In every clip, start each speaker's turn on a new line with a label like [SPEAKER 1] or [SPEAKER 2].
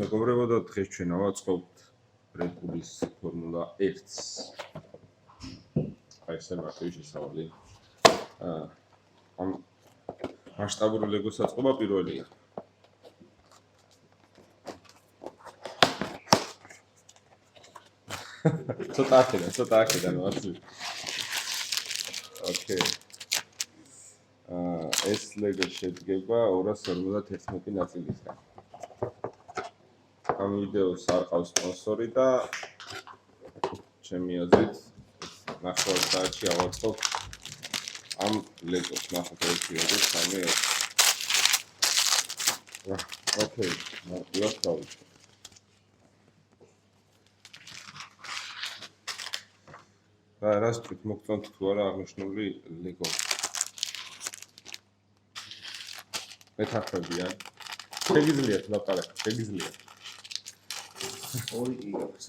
[SPEAKER 1] მეგობრებო და დღეს ჩვენ ავაწყობთ Red Bull-ის Formula 1-ს. აი ესე მარტივი შესავალი. ამ მასშტაბური ლეგოს აწყობა პირველია. ცოტა აქედან ვაცი. ოკეი. ეს ლეგო შედგება 251 ნაწილისგან. ამ ვიდეოს არ ყავს სპონსორი და ჩემი აზრით ნახევარ საათში ავაწყობ ამ ლეგოს ნახოთ 1 2 3 ოკეი, მარტივად გავიშვა. და რას თქვით მოგწონთ თუ არა აღნიშნული ლეგო? მეთანხმებიან. შეგიძლიათ ლაპარაკი, შეგიძლიათ.
[SPEAKER 2] ორი გიგავს.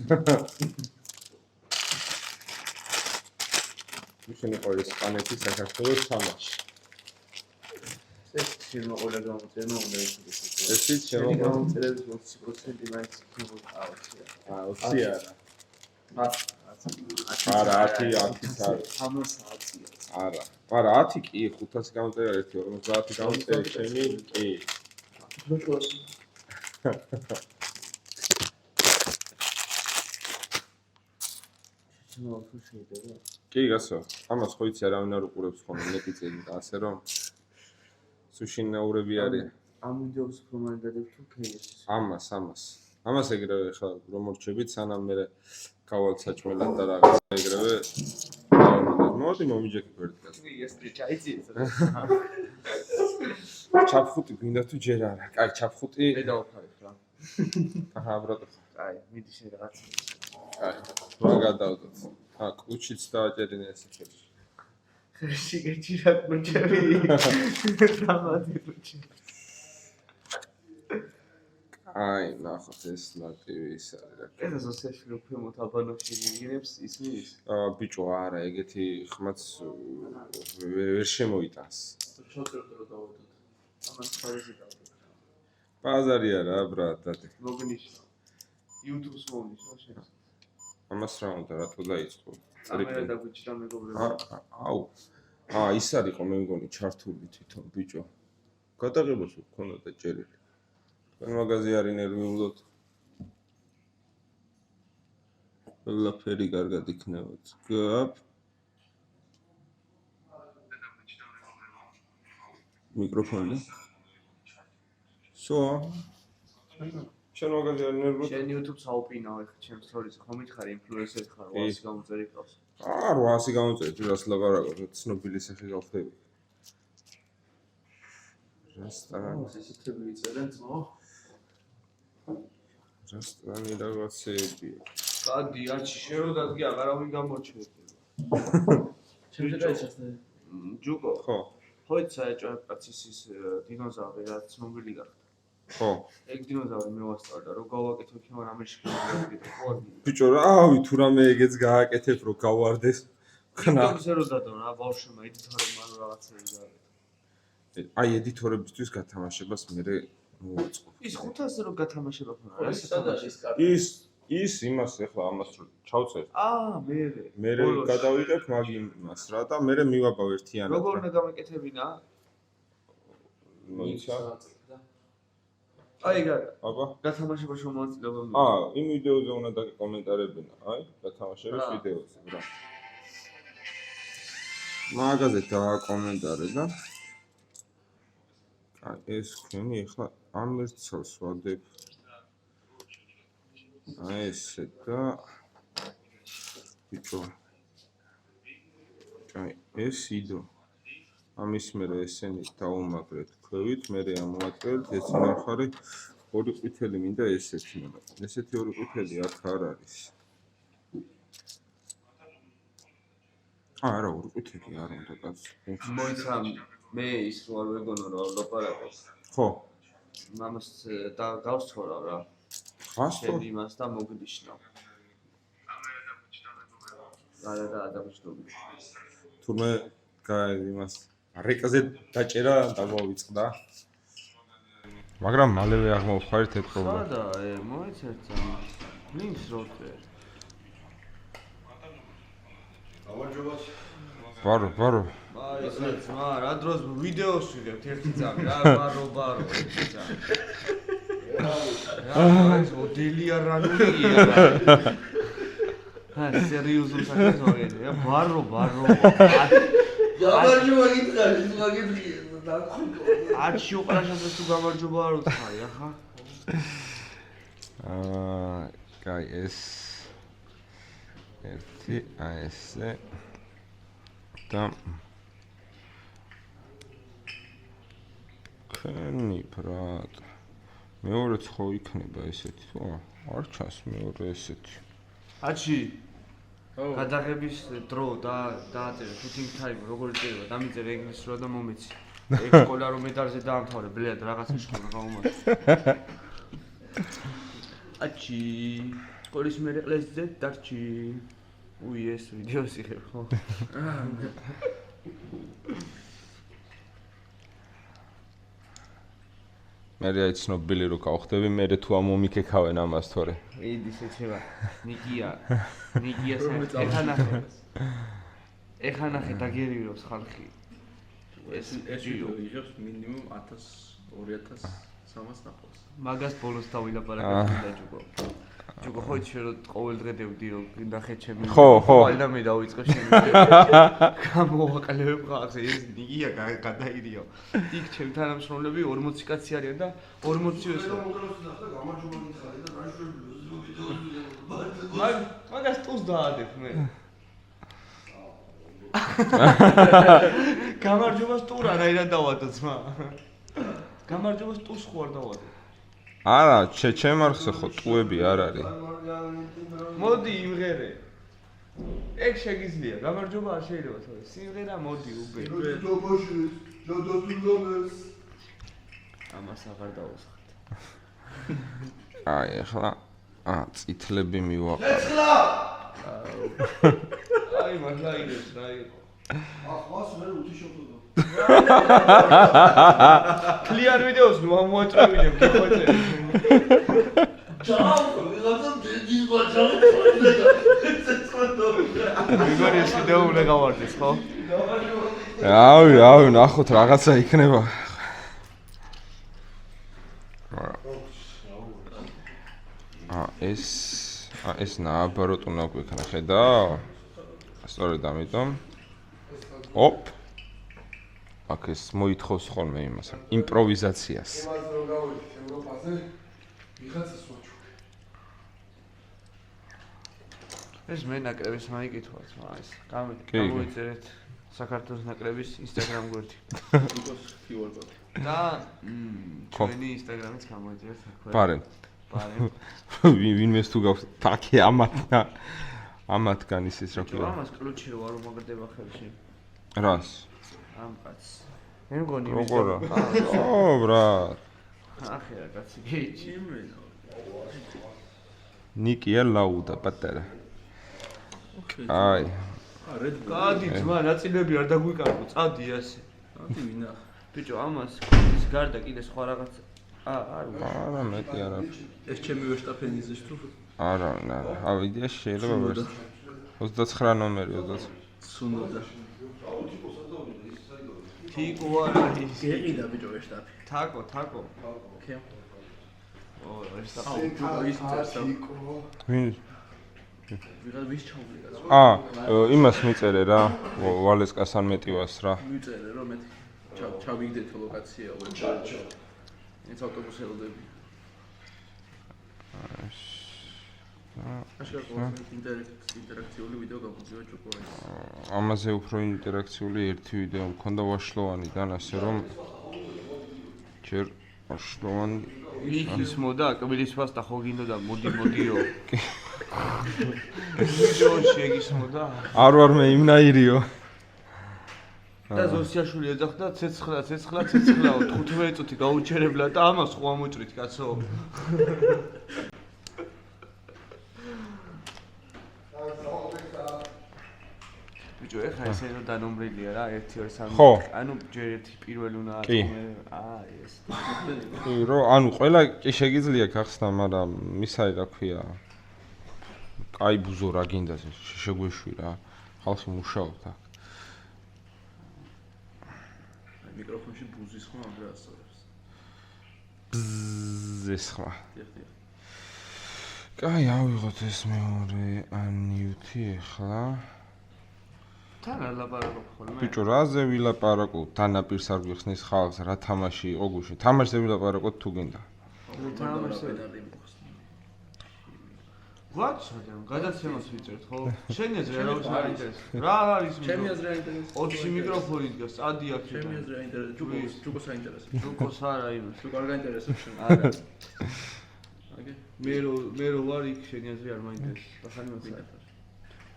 [SPEAKER 1] მიშენ იყო ესპანეთის საქართველოს თამაში.
[SPEAKER 2] ეს შემოყოლა გამოწერა უნდა იყოს.
[SPEAKER 1] ესიც შემოყოლა
[SPEAKER 2] გამოწერების 20% მაინც მოყავია.
[SPEAKER 1] 20 არა.
[SPEAKER 2] 10
[SPEAKER 1] არა 10 არა. არა 10 კი 500 გამოწერა 1 50 გამოწერა ჩემი კი. კი გასო. ამას ხო იცი არავინ არ უყურებს ხოლმე მეტი წელი და ასე რომ სუშინაურები არის.
[SPEAKER 2] ამ ვიდეოს პრომოციადებ თუ ქეის.
[SPEAKER 1] ამას ეგრევე ხა რომ მორჩებით სანამ მე გავალ საჭმელად და რაღაც ეგრევე მოდი მომიჯექი ვერტიკალს.
[SPEAKER 2] ეს ტრიჩაიცი.
[SPEAKER 1] ჩაფხუტი გვინდა თუ ჯერ არა. კაი, ჩაფხუტი.
[SPEAKER 2] მე დავფარებ რა.
[SPEAKER 1] აჰა, ბრატო.
[SPEAKER 2] კაი, მიდი შენ რაღაც.
[SPEAKER 1] კაი, რა გადავდოთ. ключიც დავაჭერინე ესე ხელში.
[SPEAKER 2] ხელში გეჭირა ключები. დამადი ключი.
[SPEAKER 1] აი, ნახოთ ეს ნატივი ის არის რა.
[SPEAKER 2] ეს ასოციაცია ფილმოთ აბანოში გიგინებს ისმის.
[SPEAKER 1] ბიჭო, არა, ეგეთი ხმაც ვერ შემოიტანს.
[SPEAKER 2] შოტრებდა რომ დავუდოთ. ამას ფარიზი დავუდოთ.
[SPEAKER 1] ბაზარი არა, ბრატ, დადე.
[SPEAKER 2] მოგნიშნა. YouTube-ს მოვნიშნა შენ.
[SPEAKER 1] ამას რა უნდა, რატო დაიწყო?
[SPEAKER 2] ამერა დაგვიჭრა მეგობრებო.
[SPEAKER 1] აუ. ის არისო მე მგონი ჩართული თვითონ, ბიჭო. გადაღებას ვქონდა და ჭერილი. მაგაზი არის ნერვიულად. ყველაფერი კარგად იქნება. გაფ. მიკროფონი. სო. შენ მაგაზი არის ნერვიულად.
[SPEAKER 2] შენ YouTube-ს აუპინავ ეხლა ჩემს სტორიზე ხომ მითხარი ინფლუენსერი ხარ 800 გამოწერი ყავს.
[SPEAKER 1] 800 გამოწერი რას ლაპარაკობ, ცნობილი სახე გავხდები. რესტორანი.
[SPEAKER 2] ესეთები იწერენ ძმო.
[SPEAKER 1] რესტორანი რაღაცეები.
[SPEAKER 2] გადი არჩი შენ რო დადგი აღარავინ გამოჩვენე. ჩემზე გაიჩახე. ჯუკო.
[SPEAKER 1] ხო.
[SPEAKER 2] ხო იცი კაცის ის დინოზავრი რაც ცნობილი გახდა.
[SPEAKER 1] ხო.
[SPEAKER 2] ეგ დინოზავრი მე ვასწავლე და რო გავაკეთე იქნებ ამერში გავაკეთე ხო არ გინდა.
[SPEAKER 1] ბიჭო რავი თუ რამე ეგეც გააკეთებ რო გავარდეს.
[SPEAKER 2] ხნა ისე რო დადო რა ბავშვმა ედიტორებმა ანუ რაღაცები გააკეთე.
[SPEAKER 1] აი ედიტორებისთვის გათამაშებას მე მოვაწყო.
[SPEAKER 2] ის 500 რო გათამაშება ხომ არა?
[SPEAKER 1] ის იმას ეხლა ამას რო ჩავწერ.
[SPEAKER 2] მე
[SPEAKER 1] გადავიღებ მაგ იმას რა და მე მივაბავ ერთიანად.
[SPEAKER 2] როგორ უნდა გამეკეთებინა?
[SPEAKER 1] მოიცა.
[SPEAKER 2] აი გაგა.
[SPEAKER 1] აბა.
[SPEAKER 2] გათამაშება შემოაწილება.
[SPEAKER 1] იმ ვიდეოზე უნდა დაკომენტარებინა. აი, გათამაშების ვიდეოზე, რა. მაგაზე დააკომენტარე და ეს თქვენი ახლა ამ ერთს ვადებ. აი ესე და ბიჭო. აი ეს იდო. ამის მერე ესენი დაუმაგრეთ ქვევით, მერე ამოაწერეთ ეს ნახარი ორი ყვითელი მინდა ესეთი მაგრამ. ესეთი ორი ყვითელი აქ არ არის. არა, ორი ყვითელი არ უნდა კაცო.
[SPEAKER 2] მოიცა მე ის რო არ ვეგონო რა ლაპარაკობს.
[SPEAKER 1] ხო.
[SPEAKER 2] მამას და გავსწორა რა.
[SPEAKER 1] ხასო?
[SPEAKER 2] იმას და მოგნიშნა. არა დაგვიჭდები.
[SPEAKER 1] თურმე იმას რეკაზე დაჭერა დაგვავიწყდა. მაგრამ მალევე აღმოვხარით ეს პრობლემა.
[SPEAKER 2] და მოიცერთ ზამის. ლინკს როთე.
[SPEAKER 1] ბარო.
[SPEAKER 2] აი ეს რა დროს ვიდეოს ვიღებთ ერთი ძამი რა ბარო ერთი ძამი. ეს ოდელია რანულია. სერიოზულ საკითხს ვაგებია ბარო.
[SPEAKER 3] გამარჯობა გითხარი, თუ გაგიდგია და
[SPEAKER 2] აცი უყრაშას თუ გამარჯობა არ უცხარი ახლა.
[SPEAKER 1] კაი ეს ერთი ესე და ქენი ბრატ მეორეც ხო იქნება ესეთი თუ არ ჩანს მეორე ესეთი
[SPEAKER 2] აცი გადაღების დრო და დააწერე შუთინგ თაიმი როგორი წერება დამიწერე ეგრისს რა და მომეცი ეგ სკოლა რომ მედარზე დაამთავრე ბლედ რაღაცა შეხება გამომაქვს აცი სკოლის მერეყლესზე დარჩი უი ეს ვიდეოს იღებ ხო
[SPEAKER 1] მე რა იცნობილი რო გავხდები მე თუ ამომიქეკავენ ამას თორე
[SPEAKER 2] იდი შეჩება ნიკია ეხანახე დაგერიოს ხალხი
[SPEAKER 3] ეს ვიდეო იღებს მინიმუმ 1000-2300 ნახოს.
[SPEAKER 2] მაგას ბოლოს დავილაპარაკებ და ჯუგო ხო იცი რომ ყოველ დღე დევდი რომ ნახე ჩემი
[SPEAKER 1] ხო
[SPEAKER 2] და მე დავიწყე შენ გამოვაკლებ ხალხს ეს ნიგია გადაირიო იქ ჩემ თანამშრომლები 40 კაცი არიან და 40 ეს მაგას ტუს დაადებ მე გამარჯობას ტურ არაერად დავადო ძმა გამარჯობას ტუს ხო არ დავადო
[SPEAKER 1] არა ჩემ არხზე ხო ტუები არ არის
[SPEAKER 2] მოდი იმღერე ეგ შეგიძლია გამარჯობა არ შეიძლება თორე სიმღერა მოდი უბე ამას აღარ დავუსხათ
[SPEAKER 1] აი ახლა წითლები მივაყარე
[SPEAKER 3] ეხლა
[SPEAKER 2] აი მაგა იგებს რა იყო
[SPEAKER 3] ახლა მე უთიშობდო
[SPEAKER 2] კლიან ვიდეოს ნუ ამოაწევინებ გიხოჭე
[SPEAKER 3] ჩაუ ვიღაცამ ძის ბაჭაო
[SPEAKER 2] მეგორი ეს ვიდეო უნდა გავარდეს ხო
[SPEAKER 1] რავი ნახოთ რაღაცა იქნება ეს ნაბაროთ უნდა გვიქნა ხედავ სწორედ ამიტომ ოპ აქ ეს მოითხოვს ხოლმე იმას იმპროვიზაციას
[SPEAKER 3] იმას რო გავიქი ევროპაზე ვიღაცას ვაჩვ
[SPEAKER 2] ეს მე ნაკრების მაიკითვაც ეს გამოიწერეთ საქართველოს ნაკრების Instagram გვერდი და ჩვენი Instagram-იც გამოიწერეთ საქმე
[SPEAKER 1] პარენ ვინმეს თუ გაქვს თაკი ამათგან ისიც რა ქვია
[SPEAKER 2] ამას კლუჩი რო არ უმაგრდება ხელში
[SPEAKER 1] რას
[SPEAKER 2] ამ კაცს მე მგონი
[SPEAKER 1] როგორა ო ბრატ
[SPEAKER 2] ახე რა კაცი გეიჩი
[SPEAKER 1] ნიკია ლაუდა პატარა აი
[SPEAKER 2] გადი ძმა ნაწილები არ დაგვიკარგო წადი ასე
[SPEAKER 3] ადი ვინახე
[SPEAKER 2] ბიჭო ამას ის გარდა კიდე სხვა რაღაც
[SPEAKER 1] არა მეტი არა
[SPEAKER 3] ეს ჩემი ვერშტაფენიზეშ თუ
[SPEAKER 1] არა ავიდია შეიძლება 29 ნომერი 20
[SPEAKER 3] სუნოდა
[SPEAKER 2] თიკო არა ის
[SPEAKER 3] გეყიდა ბიჭო ვერშტაფი
[SPEAKER 2] თაკო
[SPEAKER 3] კე
[SPEAKER 2] ო ვერშტაფი
[SPEAKER 3] აუ ჯუგო ის წერს
[SPEAKER 1] ვინ
[SPEAKER 3] ვიღაც ვის ჩაუვლია
[SPEAKER 1] იმას მიწერე რა ვალესკას ან მეტივას რა
[SPEAKER 3] მიწერე რომ მე ჩავიგდეთ ლოკაცია ვერშტაფი ეს ავტობუსი ელოდები ინტერაქციული ვიდეო გამოდიო ჯუგო ეს
[SPEAKER 1] ამაზე უფრო ინტერაქციული ერთი ვიდეო მქონდა ვაშლოვანი და ასე რომ ჯერ ვაშლოვანი
[SPEAKER 2] ის მოდა კბილის ფასტა ხო გინდოდა მოდიო ვიდეოში ეგის მოდა
[SPEAKER 1] არ ვარ მე იმნაირიო
[SPEAKER 2] და ზოსიაშვილი ეძახდა ცეცხლაო 15 წუთი გაუჩერებლა და ამას ხო ამოჭრით კაცო ბიჭო, ეხლა ესე რომ დანომრილია რა, 1 2 3.
[SPEAKER 1] ხო.
[SPEAKER 2] ანუ ჯერ ერთი პირველი უნდა
[SPEAKER 1] კი.
[SPEAKER 2] ეს.
[SPEAKER 1] კი, რომ ანუ ყველა კი შეგიძლია გახსნა, მაგრამ მისარი რა ქვია. აი ბუზო რა გინდა შეგვეშვი რა. ხალხი მუშაობთ აქ.
[SPEAKER 3] აი მიკროფონში ბუზის ხმა ამ დროს ასწორებს.
[SPEAKER 1] ეს ხმა.
[SPEAKER 3] დიახ.
[SPEAKER 1] კაი, ავიღოთ ეს მეორე ანიუთი ახლა.
[SPEAKER 2] თან არ ლაპარაკობ ხოლმე.
[SPEAKER 1] ბიჭო, რაზე ვილაპარაკოთ? დანაპირს არ გვიხსნის ხალხს, რა თამაში იყო გუშინ? თამაშზე ვილაპარაკოთ თუ გინდა.
[SPEAKER 2] ვაჩადე, გადაცემას ვიწერთ, ხო? შენი აზრი რა არის აინტერესებს? რა არის?
[SPEAKER 3] ჩემი აზრი აინტერესებს.
[SPEAKER 2] 20 მიკროფონი დგას, ადი აქ.
[SPEAKER 3] ჩემი აზრი აინტერესებს. ჯუკოს აინტერესებს.
[SPEAKER 2] ჯუკოს არა იმის.
[SPEAKER 3] ჯუკო არ გაინტერესებს შენ.
[SPEAKER 2] არა.
[SPEAKER 3] ოკეი.
[SPEAKER 2] მე რო ვარ იქ შენი აზრი არ მაინტერესებს. ახალი მოხდა.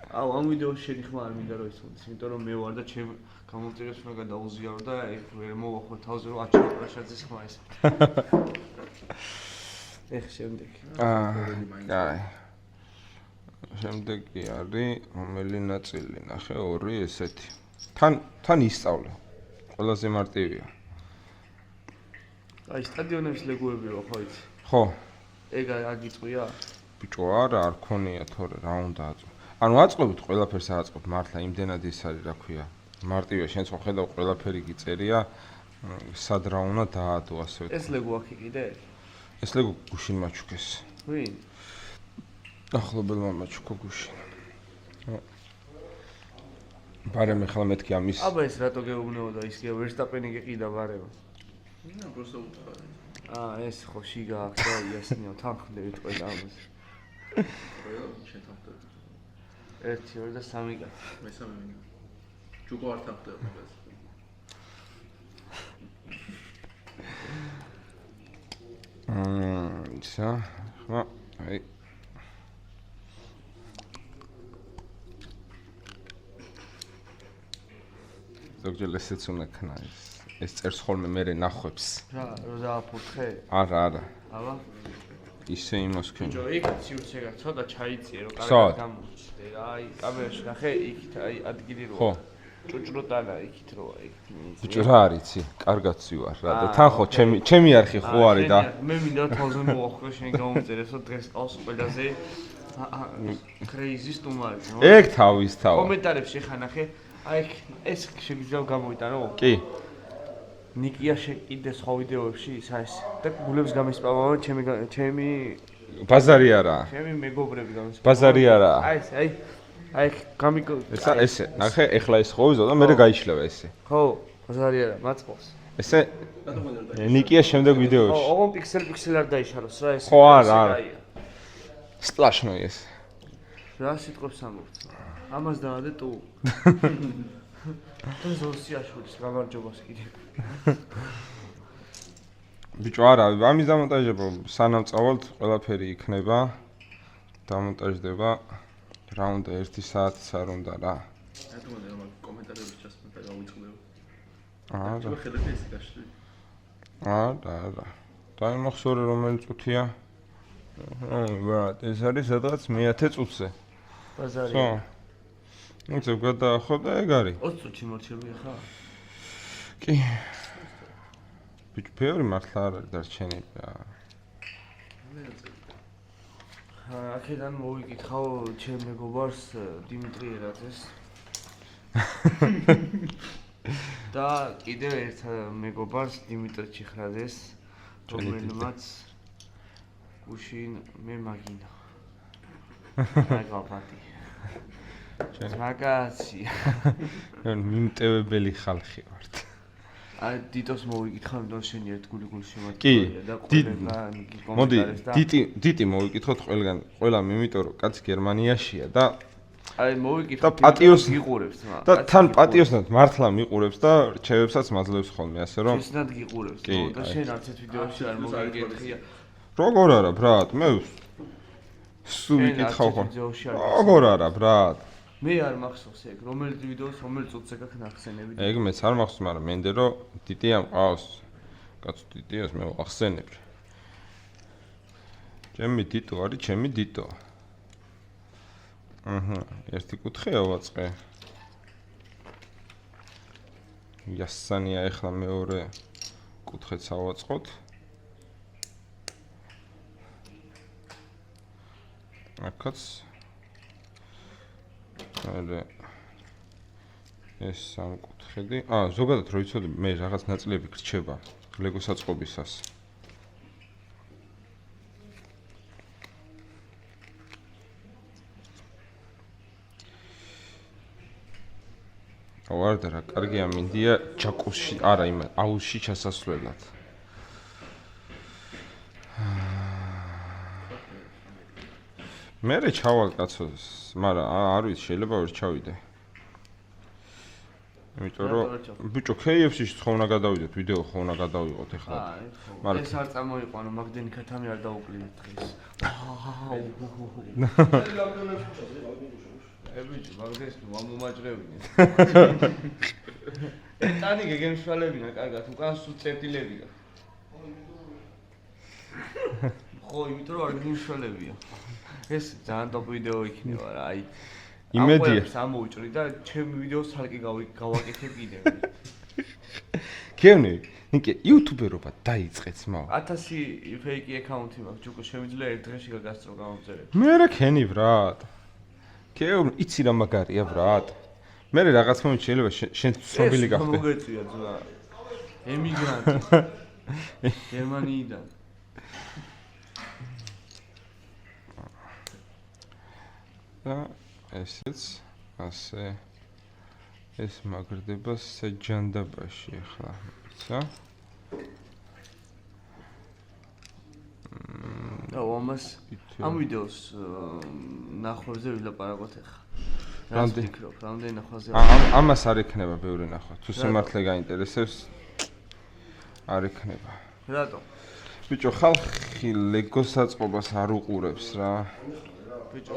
[SPEAKER 2] აუ, ამ ვიდეოში შენი ხმა არ მინდა რომ ისმოდეს, იმიტომ რომ მე ვარ და ჩემ გამომწერებს უნდა გადაუზიარო და ვერ მოვახო თავზე რომ აჩვენო პრაშაძის ხმა ეს. ეხ შემდეგი.
[SPEAKER 1] კაი. შემდეგი არის რომელი ნაწილი? ნახე, ორი ესეთი. თან ისწავლე. ყველაზე მარტივია.
[SPEAKER 2] აი, სტადიონების ლეგოებიო, ხო იცი?
[SPEAKER 1] ხო.
[SPEAKER 2] ეგ აგიწყვია?
[SPEAKER 1] ბიჭო, არა, არ ქონია თორე რა უნდა აწვო. ანუ აწყობთ ყველაფერს აწყობთ მართლა იმდენად ის არის რა ქვია. მარტივია, შენ ხო ხედავ ყველაფერი გიწერია, სად რა უნდა დაადო ასე ვთქვი.
[SPEAKER 2] ეს ლეგო აქ იყიდე?
[SPEAKER 1] ეს ლეგო გუშინ მაჩუქეს.
[SPEAKER 2] ვინ?
[SPEAKER 1] ახლობელმა მაჩუქო გუშინ. ბარემ ახლა მეთქი ამის.
[SPEAKER 2] აბა ეს რატო გეუბნეოდა ის ვერსტაპენი გიყიდა ბარემ?
[SPEAKER 3] ნუ просто უთხარი.
[SPEAKER 2] ეს ხო შიგა აქ და იასნიო თანხმდებით ყველა ამას.
[SPEAKER 3] ყველა შენ თანხმდები.
[SPEAKER 2] 1 2 და 3 კაცი.
[SPEAKER 3] მესამე მინდა. ჯუკო არ თანხმდება მაგას.
[SPEAKER 1] ისა, ხმა, აი. ზოგჯერ ესეც უნდა ქნა ეს წერს ხოლმე მე ნახვებს.
[SPEAKER 2] რა, რო დააფურთხე?
[SPEAKER 1] არა.
[SPEAKER 2] აბა.
[SPEAKER 1] ისე იმას ქენ.
[SPEAKER 2] ჯო, იქ ციურცეგა ცოტა ჩაიწიე რომ კარგად გამოჩნდე რა. აი, კამერაში ნახე, იქით აი ადგილი როა.
[SPEAKER 1] ხო.
[SPEAKER 2] ჭუჭრუტანა იქით როა, იქ.
[SPEAKER 1] ბიჭო, რა არიცი? კარგად ვივარ რა და თან ხო ჩემი არხი ხო არის და
[SPEAKER 2] მე მინდა თავზე მოვახრო შენ გამომწერეს რომ დღეს ყავს ყველაზე crazy სტუმარი.
[SPEAKER 1] ეგ თავის თავ.
[SPEAKER 2] კომენტარებში ხა ნახე, აი ეს შეგიძლია გამოიტანო?
[SPEAKER 1] კი.
[SPEAKER 2] ნიკია კიდე სხვა ვიდეოებში ის არის და გულებს გამისპავავენ ჩემი
[SPEAKER 1] ბაზარი არა.
[SPEAKER 2] ჩემი მეგობრები გამისპავავენ.
[SPEAKER 1] ბაზარი არა.
[SPEAKER 2] აი გამიკო
[SPEAKER 1] ესე ნახე ეხლა ეს ხო ვიზო და მე გაიშლება ესე.
[SPEAKER 2] ხო, ბაზარი არა, მაწყობს.
[SPEAKER 1] ესე ნიკია შემდეგ ვიდეოში.
[SPEAKER 2] ხო, ოღონ პიქსელ არ დაიშალოს რა ეს.
[SPEAKER 1] ხო არა. სპლაშნო ეს.
[SPEAKER 2] რა სიტყვებს ამბობთ? ამას დაადე თუ. და ზოსიაშვილის გამარჯვებას კიდე.
[SPEAKER 1] ბიჭო არა, ამის დამონტაჟება სანამ წავალთ ყველაფერი იქნება. დამონტაჟდება. რა უნდა 1 საათიც არ უნდა რა.
[SPEAKER 3] ეთმოდა რომ კომენტარებში ჩასმენ და გავიწყდება.
[SPEAKER 1] არა.
[SPEAKER 3] ჯო ხედავთ ეს გაშლი.
[SPEAKER 1] არა. დაიმახსოვრე რომელი წუთია? ეს არის სადღაც მე-10 წუთზე.
[SPEAKER 2] ბაზარი.
[SPEAKER 1] ხო. ნუ ზოგადად და ეგ არის.
[SPEAKER 2] 20 წუთში მორჩები ხა?
[SPEAKER 1] კი. ბიჭო, ბევრი მართლა არ არის დარჩენილი რა.
[SPEAKER 2] აქედან მოვიკითხავ ჩემ მეგობარს დიმიტრი ერაძეს. და კიდევ ერთ მეგობარს დიმიტრი ჩიხრაძეს, რომელმაც გუშინ მე მაგინა. მაგალითად. მაგაცია.
[SPEAKER 1] მიმტევებელი ხალხი ვართ.
[SPEAKER 2] აი დიტოს მოვიკითხავ, იმიტომ შენი ერთ გული-გულში
[SPEAKER 1] კი,
[SPEAKER 2] და ყველგან
[SPEAKER 1] მოდი, დიტი მოვიკითხოთ ყველამ, იმიტომ რომ კაცი გერმანიაშია და
[SPEAKER 2] აი მოვიკითხავ
[SPEAKER 1] და პატიოს
[SPEAKER 2] გიყურებს რა.
[SPEAKER 1] და თან პატიოსნად მართლა მიყურებს და რჩევებსაც მაძლევს ხოლმე, ასე რომ
[SPEAKER 2] შესნად გიყურებს, და შენ არც ერთ ვიდეოში არ მოგიკითხია.
[SPEAKER 1] როგორ არა, ბრატ, მე სულ ვიკითხავ ხო? როგორ არა, ბრატ?
[SPEAKER 2] მე არ მახსოვს ეგ, რომელი ვიდეოს, რომელი წუთს ეგ ახსენები.
[SPEAKER 1] ეგ მეც არ მახსოვს, მაგრამ მენდე რომ დიტია მყავს. კაცო დიტიას მე ვახსენებ. ჩემი დიტო არის, ჩემი დიტო. აჰა, ერთი კუთხეა ვაწყე. იასსანია ეხლა მეორე კუთხეც ავაწყოთ. აქაც ეს სამკუთხედი. ზოგადად რო იცოდი, მე რაღაც ნაწილები გრჩება ლეგო საწყობისას. ვარდა რა, კარგია მინდია ჯაკუსში, არა იმ აუზში ჩასასვლელად. მე ჩავალ კაცოს, მაგრამ არ ვიცი, შეიძლება ვერ ჩავიდე. იმიტომ რომ ბიჭო KFC-ში ხო უნდა გადავიდეთ, ვიდეო ხო უნდა გადავიღოთ ეხლა.
[SPEAKER 2] მაგრამ ეს არ წამოიყვანო, მაგდენი ქათამი არ დაუკლიდეთ დღეს. ბიჭო, მაგდეს მომაჭრევინე. ტანი გეგემშვალებინა, კარგად, უკან სულ წერტილებია. ხო, იმიტომ რომ არ გიმშვალებია. ეს ძალიან ტოპ ვიდეო იქნება რა, აი.
[SPEAKER 1] იმედია
[SPEAKER 2] სამოუჭრი და ჩემი ვიდეოს თალკი გავაკეთებ კიდევ.
[SPEAKER 1] ქენი, ნიკე იუთუბერობა დაიწყեց მაო.
[SPEAKER 2] 1000 ფეიკი აკაუნთი მაქვს, ჯუკო შემიძლია ერთ დღეში გაგასწრო გამომწერები.
[SPEAKER 1] მე რა ქენი ბრატ. ქეო, იცი რა მაგარია ბრატ. მე რაღაც მომენტ შეიძლება შენ ცნობილი გახდე.
[SPEAKER 2] ეს მოგეწია ძმა. ემიგრანტი. გერმანიიდან.
[SPEAKER 1] და ესეც ასე ეს მაგრდება საჯანდაბაში ახლა, ცა?
[SPEAKER 2] ამას ამ ვიდეოს ნახვებზე ვილაპარაკოთ ახლა. რას ვფიქრობ, რამდენი ნახვაზე?
[SPEAKER 1] ამას არ ექნება ბევრი ნახვა. თუ სიმართლე გაინტერესებს არ ექნება.
[SPEAKER 2] რატო?
[SPEAKER 1] ბიჭო, ხალხი ლეგოს საწყობას არ უყურებს რა.
[SPEAKER 2] ბიჭო,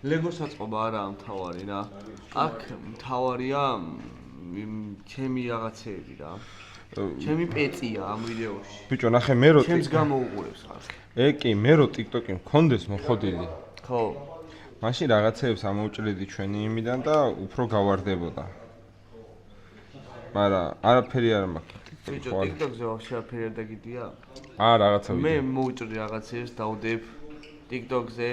[SPEAKER 2] ლეგოს საწყობა არაა მთავარი რა. აქ მთავარია ჩემი რაღაცეები რა. ჩემი პეწია ამ ვიდეოში.
[SPEAKER 1] ბიჭო, ნახე მე რო
[SPEAKER 2] ჩემს გამოუყურებს ხალხი.
[SPEAKER 1] კი, მე რო TikTok-ი მქონდეს მოხოდილი.
[SPEAKER 2] ხო.
[SPEAKER 1] მაშინ რაღაცეებს ამოვჭრიდი ჩვენი იმიდან და უფრო გავარდებოდა. მაგრამ არაფერი არ მაქვს.
[SPEAKER 2] ბიჭო, TikTok-ზე ვაფშე არაფერი არ დაგიდია?
[SPEAKER 1] რაღაცა ვიდეო.
[SPEAKER 2] მე მოვჭრი რაღაცებს, დავდებ TikTok-ზე,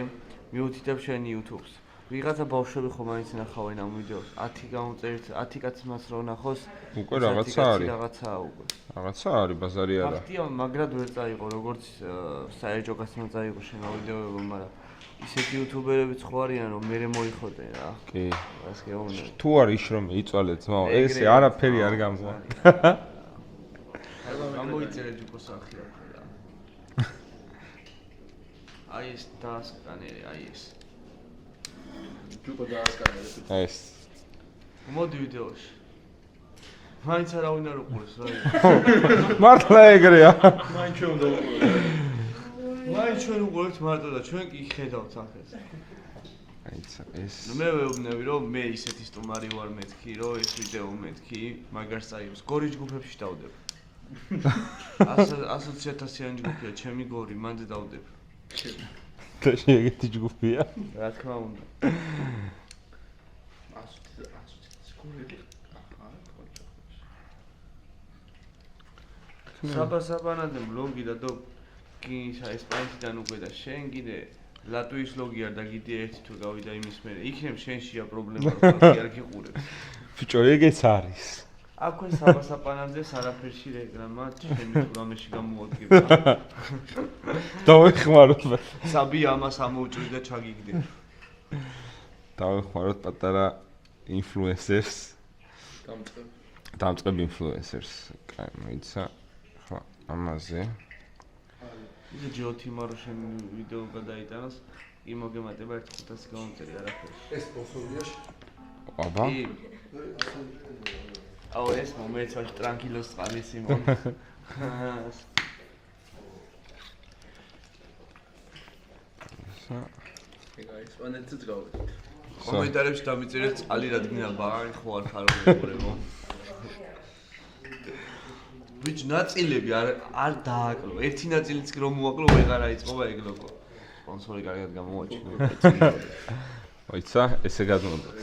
[SPEAKER 2] მიუთითებ შენ YouTube-ს. ვიღაცა ბავშვები ხომ მაინც ნახავენ ამ ვიდეოს. 10 გამოწერით, 10 კაცმას რო ნახოს,
[SPEAKER 1] უკვე რაღაცა არის.
[SPEAKER 2] რაღაცაა უკვე.
[SPEAKER 1] რაღაცა არის, ბაზარი არა.
[SPEAKER 2] ფაქტია, მაგრად ვერ წაიღო, როგორც საერთო კაცმა წაიღო შენ ვიდეოები, მაგრამ ისეთი იუთუბერებიც ხო არიან, რომ მე მოიხოდე რა.
[SPEAKER 1] კი.
[SPEAKER 2] ეს გეუბნები.
[SPEAKER 1] თუ არ იშრომე, იწვალე ძმაო, ესე არაფერი არ გამვა.
[SPEAKER 2] გამოიწერე ჯუკო სახი აქ რა. აი ეს დასკანერი, აი ეს.
[SPEAKER 3] ჯუკო დაასკანერე.
[SPEAKER 1] ეს.
[SPEAKER 2] მოდი ვიდეოში. მაინც არავინ არ უყურებს რა.
[SPEAKER 1] მართლა ეგრეა.
[SPEAKER 3] მაინც ჩვენ უნდა ვუყუროთ.
[SPEAKER 2] მაინც ჩვენ უყურებთ მარტო და ჩვენ კი ხედავთ ახეს.
[SPEAKER 1] აიცა ეს.
[SPEAKER 2] მე ვეუბნები რომ მე ისეთი სტუმარი ვარ მეთქი, რომ ეს ვიდეო მეთქი, მაგარს წაიღოს. გორი ჯგუფებში დავდებ. 120,000-იანი ჯგუფია, ჩემი გორი, მანდ დავდებ.
[SPEAKER 1] და შეგეთი ჯგუფია?
[SPEAKER 2] რა თქმა უნდა.
[SPEAKER 3] 120,000 გორი.
[SPEAKER 2] საბასაბანადე ბლოგი და დო კი ესპანეთიდან უკვე და შენ კიდე ლატვიის ლოგი არ დაგიდი ერთი თუ გავიდა იმის მერე. იქნებ შენშია პრობლემა, რომ არ გიყურებს.
[SPEAKER 1] ბიჭო, ეგეც არის.
[SPEAKER 2] აქვე საბასაბანაძეს არაფერში რეკლამა ჩემი პროგრამაში გამოადგება.
[SPEAKER 1] დავეხმაროთ.
[SPEAKER 2] საბი ამას ამოუჭრი და ჩაგიგდებ.
[SPEAKER 1] დავეხმაროთ პატარა ინფლუენსერს. დამწყებ ინფლუენსერს. კაი, მოიცა. ხო, ამაზე.
[SPEAKER 2] ისე ჯოთიმარო შენ ვიდეო გადაიტანოს, კი მოგემატება 500 გამომწერი არაფერში.
[SPEAKER 3] ეს პოსტურიაში.
[SPEAKER 1] აბა.
[SPEAKER 2] აუ ეს მომენტი ვაში ტრანკილოს წყალი სიმონ.
[SPEAKER 3] ეგა ესპანეთიც გავიდეთ.
[SPEAKER 2] კომენტარებში დამიწერეთ წყალი რადგან ბაღარი ხო არ ხარობებო. ვიჩ ნაწილები არ დააკლო. ერთი ნაწილიც კი რომ მოაკლო, ვეღარ აიწყობა ეგ ლოგო. სპონსორი კარგად გამოაჩინა.
[SPEAKER 1] იცი, ესე გადმოდოთ.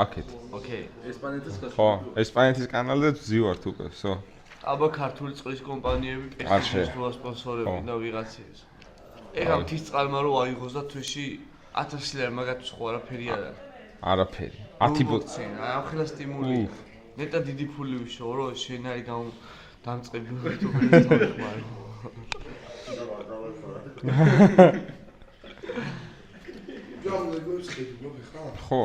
[SPEAKER 1] აქეთ.
[SPEAKER 2] ოკეი.
[SPEAKER 3] ესპანეთის
[SPEAKER 1] ხო, ესპანეთის კანალზე ვზივართ უკვე, всё.
[SPEAKER 2] აბა ქართული წყლის კომპანიები პესტის სპონსორები და ვიღაცის. ეხლა მთის წყალმა რო აიღოს და თვეში 1000 ლარი მაგათ სხვა არაფერი არ არის.
[SPEAKER 1] არაფერი. 10
[SPEAKER 2] ახლა სტიმული. ნეტა დიდი ფული ვიშო, რომ შენ არის დამწყები იუთუბერის თქმარი.
[SPEAKER 1] ხო,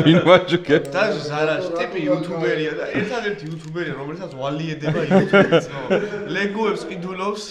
[SPEAKER 1] ვინ ვაჭუქე?
[SPEAKER 2] დაჟე ზარაში ტიპი იუთუბერია და ერთადერთი იუთუბერია, რომელსაც ვალიედება იუთუბერს, ხო? ლეგოებს ყიდულობს.